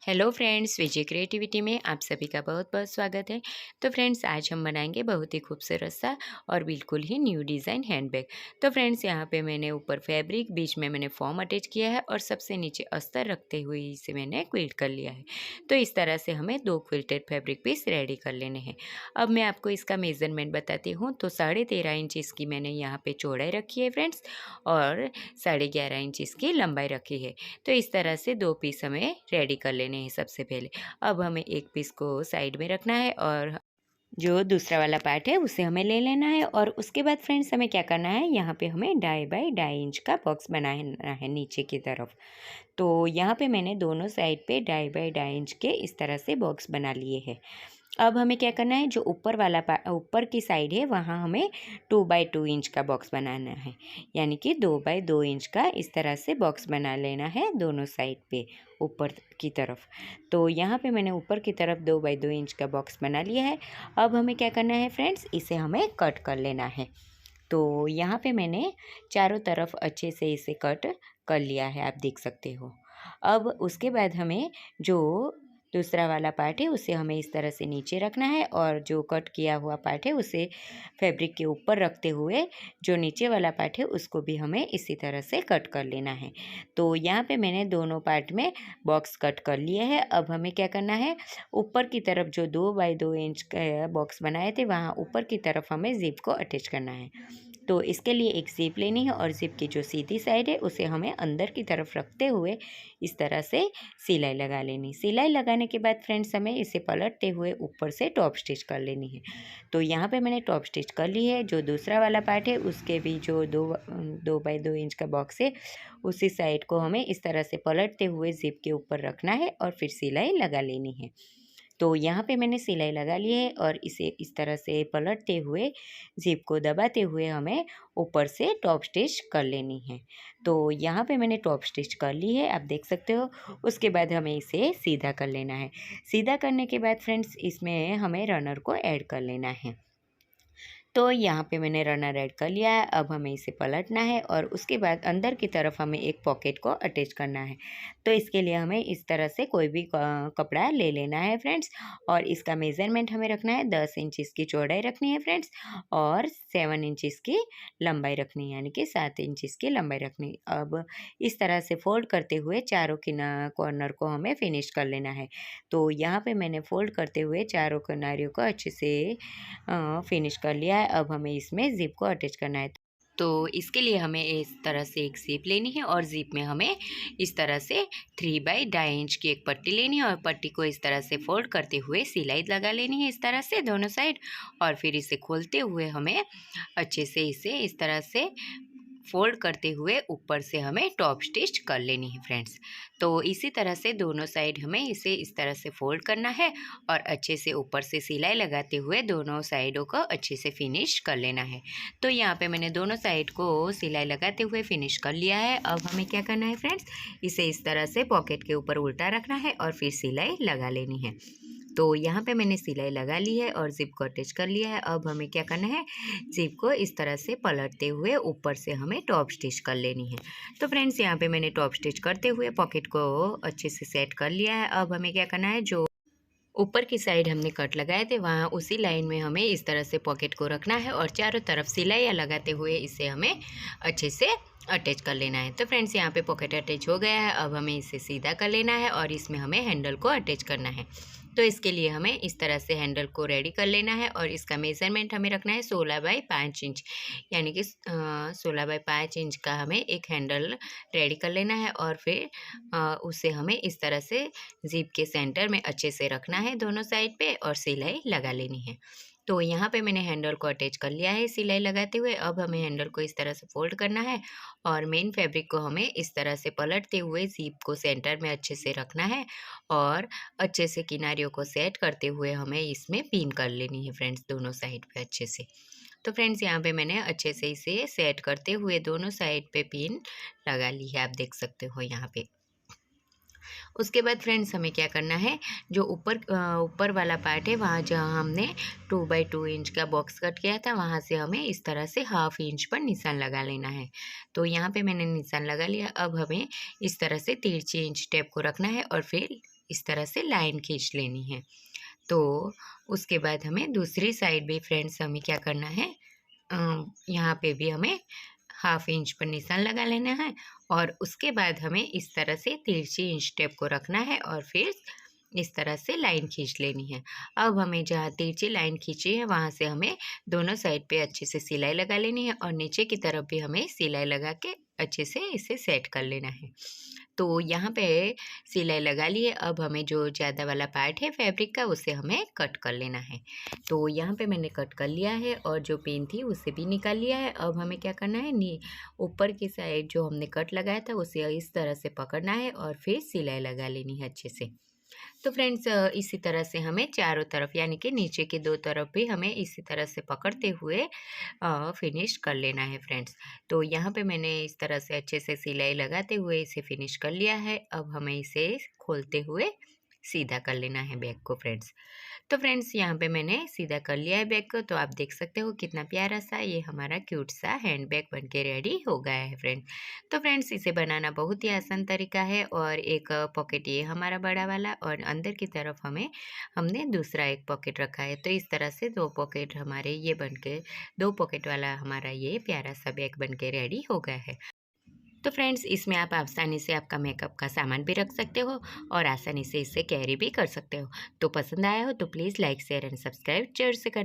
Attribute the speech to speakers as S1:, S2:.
S1: Hello friends, विजय creativity में आप सभी का बहुत बहुत स्वागत है। तो फ्रेंड्स, आज हम बनाएंगे बहुत ही खूबसूरत सा और बिल्कुल ही न्यू डिज़ाइन हैंडबैग। तो फ्रेंड्स, यहाँ पे मैंने ऊपर फैब्रिक, बीच में मैंने फॉर्म अटैच किया है और सबसे नीचे अस्तर रखते हुए इसे मैंने क्विल्ट कर लिया है। तो इस तरह से हमें 2 क्विल्टेड फैब्रिक पीस रेडी कर लेने हैं। अब मैं आपको इसका मेज़रमेंट बताती हूँ। तो 13.5 इंच इसकी मैंने यहाँ पे चौड़ाई रखी है फ्रेंड्स, और 11.5 इंच इसकी लंबाई रखी है। तो इस तरह से 2 पीस हमें रेडी कर लेने हैं सबसे पहले। अब हमें एक पीस को साइड में रखना है और जो दूसरा वाला पार्ट है उसे हमें ले लेना है। और उसके बाद फ्रेंड्स, हमें क्या करना है, यहाँ पे हमें 2.5 बाई 2.5 इंच का बॉक्स बनाना है नीचे की तरफ। तो यहाँ पे मैंने दोनों साइड पे 2.5 बाई 2.5 इंच के इस तरह से बॉक्स बना लिए हैं। अब हमें क्या करना है, जो ऊपर की साइड है वहाँ हमें 2 बाई 2 इंच का बॉक्स बनाना है, यानी कि 2 बाई 2 इंच का इस तरह से बॉक्स बना लेना है दोनों साइड पे ऊपर की तरफ। तो यहाँ पे मैंने ऊपर की तरफ 2 बाई 2 इंच का बॉक्स बना लिया है। अब हमें क्या करना है फ्रेंड्स, इसे हमें कट कर लेना है। तो यहाँ पे मैंने चारों तरफ अच्छे से इसे कट कर लिया है, आप देख सकते हो। अब उसके बाद हमें जो दूसरा वाला पार्ट है उसे हमें इस तरह से नीचे रखना है, और जो कट किया हुआ पार्ट है उसे फैब्रिक के ऊपर रखते हुए जो नीचे वाला पार्ट है उसको भी हमें इसी तरह से कट कर लेना है। तो यहाँ पे मैंने दोनों पार्ट में बॉक्स कट कर लिए है। अब हमें क्या करना है, ऊपर की तरफ जो 2 बाई 2 इंच का बॉक्स बनाए थे वहाँ ऊपर की तरफ हमें ज़िप को अटैच करना है। तो इसके लिए एक ज़िप लेनी है और ज़िप की जो सीधी साइड है उसे हमें अंदर की तरफ रखते हुए इस तरह से सिलाई लगा लेनी। सिलाई लगाने के बाद फ्रेंड्स, हमें इसे पलटते हुए ऊपर से टॉप स्टिच कर लेनी है। तो यहाँ पे मैंने टॉप स्टिच कर ली है। जो दूसरा वाला पार्ट है उसके भी जो 2 बाई 2 इंच का बॉक्स है उसी साइड को हमें इस तरह से पलटते हुए ज़िप के ऊपर रखना है और फिर सिलाई लगा लेनी है। तो यहाँ पे मैंने सिलाई लगा ली है और इसे इस तरह से पलटते हुए ज़िप को दबाते हुए हमें ऊपर से टॉप स्टिच कर लेनी है। तो यहाँ पे मैंने टॉप स्टिच कर ली है, आप देख सकते हो। उसके बाद हमें इसे सीधा कर लेना है। सीधा करने के बाद फ्रेंड्स, इसमें हमें रनर को ऐड कर लेना है। तो यहाँ पे मैंने रनर ऐड कर लिया है। अब हमें इसे पलटना है और उसके बाद अंदर की तरफ हमें एक पॉकेट को अटैच करना है। तो इसके लिए हमें इस तरह से कोई भी कपड़ा ले लेना है फ्रेंड्स, और इसका मेज़रमेंट हमें रखना है 10 इंच इसकी चौड़ाई रखनी है फ्रेंड्स, और 7 इंच इसकी लंबाई रखनी है, यानी कि 7 इंच इसकी लंबाई रखनी है। अब इस तरह से फोल्ड करते हुए चारों कॉर्नर को हमें फिनिश कर लेना है। तो यहाँ पे मैंने फोल्ड करते हुए चारों किनारियों को अच्छे से फिनिश कर लिया है। अब हमें इसमें ज़िप को अटैच करना है। तो इसके लिए हमें इस तरह से एक ज़िप लेनी है और ज़िप में हमें इस तरह से 3 बाई 2.5 इंच की एक पट्टी लेनी है और पट्टी को इस तरह से फोल्ड करते हुए सिलाई लगा लेनी है इस तरह से दोनों साइड, और फिर इसे खोलते हुए हमें अच्छे से इसे इस तरह से फोल्ड करते हुए ऊपर से हमें टॉप स्टिच कर लेनी है फ्रेंड्स। तो इसी तरह से दोनों साइड हमें इसे इस तरह से फोल्ड करना है और अच्छे से ऊपर से सिलाई लगाते हुए दोनों साइडों को अच्छे से फिनिश कर लेना है। तो यहाँ पे मैंने दोनों साइड को सिलाई लगाते हुए फिनिश कर लिया है। अब हमें क्या करना है फ्रेंड्स, इसे इस तरह से पॉकेट के ऊपर उल्टा रखना है और फिर सिलाई लगा लेनी है। तो यहाँ पे मैंने सिलाई लगा ली है और ज़िप को अटैच कर लिया है। अब हमें क्या करना है, ज़िप को इस तरह से पलटते हुए ऊपर से हमें टॉप स्टिच कर लेनी है। तो फ्रेंड्स, यहाँ पे मैंने टॉप स्टिच करते हुए पॉकेट को अच्छे से सेट कर लिया है। अब हमें क्या करना है, जो ऊपर की साइड हमने कट लगाए थे वहाँ उसी लाइन में हमें इस तरह से पॉकेट को रखना है और चारों तरफ सिलाइयाँ लगाते हुए इसे हमें अच्छे से अटैच कर लेना है। तो फ्रेंड्स, यहाँ पे पॉकेट अटैच हो गया है। अब हमें इसे सीधा कर लेना है और इसमें हमें हैंडल को अटैच करना है। तो इसके लिए हमें इस तरह से हैंडल को रेडी कर लेना है और इसका मेज़रमेंट हमें रखना है 16 बाई 5 इंच, यानी कि 16 बाई 5 इंच का हमें एक हैंडल रेडी कर लेना है। और फिर उसे हमें इस तरह से ज़िप के सेंटर में अच्छे से रखना है दोनों साइड पे और सिलाई लगा लेनी है। तो यहाँ पे मैंने हैंडल को अटैच कर लिया है सिलाई लगाते हुए। अब हमें हैंडल को इस तरह से फोल्ड करना है और मेन फैब्रिक को हमें इस तरह से पलटते हुए ज़िप को सेंटर में अच्छे से रखना है और अच्छे से किनारियों को सेट करते हुए हमें इसमें पिन कर लेनी है फ्रेंड्स, दोनों साइड पे अच्छे से। तो फ्रेंड्स, यहाँ पे मैंने अच्छे से इसे सेट करते हुए दोनों साइड पे पिन लगा ली है, आप देख सकते हो यहाँ पे। उसके बाद फ्रेंड्स, हमें क्या करना है, जो ऊपर वाला पार्ट है वहाँ जहाँ हमने 2 बाई 2 इंच का बॉक्स कट किया था वहाँ से हमें इस तरह से 1/2 इंच पर निशान लगा लेना है। तो यहाँ पे मैंने निशान लगा लिया। अब हमें इस तरह से तिरछी इंच टेप को रखना है और फिर इस तरह से लाइन खींच लेनी है। तो उसके बाद हमें दूसरी साइड भी फ्रेंड्स हमें क्या करना है, यहाँ पे भी हमें हाफ इंच पर निशान लगा लेना है और उसके बाद हमें इस तरह से तिरछी इंच टेप को रखना है और फिर इस तरह से लाइन खींच लेनी है। अब हमें जहाँ तिरछी लाइन खींची है वहाँ से हमें दोनों साइड पे अच्छे से सिलाई लगा लेनी है और नीचे की तरफ भी हमें सिलाई लगा के अच्छे से इसे सेट कर लेना है। तो यहाँ पे सिलाई लगा लिए, अब हमें जो ज़्यादा वाला पार्ट है फैब्रिक का उसे हमें कट कर लेना है। तो यहाँ पे मैंने कट कर लिया है और जो पिन थी उसे भी निकाल लिया है। अब हमें क्या करना है, नी ऊपर की साइड जो हमने कट लगाया था उसे इस तरह से पकड़ना है और फिर सिलाई लगा लेनी है अच्छे से। तो फ्रेंड्स इसी तरह से हमें चारों तरफ यानी कि नीचे की दो तरफ भी हमें इसी तरह से पकड़ते हुए फिनिश कर लेना है फ्रेंड्स। तो यहाँ पे मैंने इस तरह से अच्छे से सिलाई लगाते हुए इसे फिनिश कर लिया है। अब हमें इसे खोलते हुए सीधा कर लेना है बैग को फ्रेंड्स। तो फ्रेंड्स यहाँ पे मैंने सीधा कर लिया है बैग को, तो आप देख सकते हो कितना प्यारा सा ये हमारा क्यूट सा हैंड बैग बन के रेडी हो गया है फ्रेंड्स। तो फ्रेंड्स इसे बनाना बहुत ही आसान तरीका है और एक पॉकेट ये हमारा बड़ा वाला और अंदर की तरफ हमने दूसरा एक पॉकेट रखा है। तो इस तरह से दो पॉकेट हमारे ये बन के, दो पॉकेट वाला हमारा ये प्यारा सा बैग बन के रेडी हो गया है। तो फ्रेंड्स इसमें आप आसानी से आपका मेकअप का सामान भी रख सकते हो और आसानी से इसे कैरी भी कर सकते हो। तो पसंद आया हो तो please like share and subscribe जरूर से करना।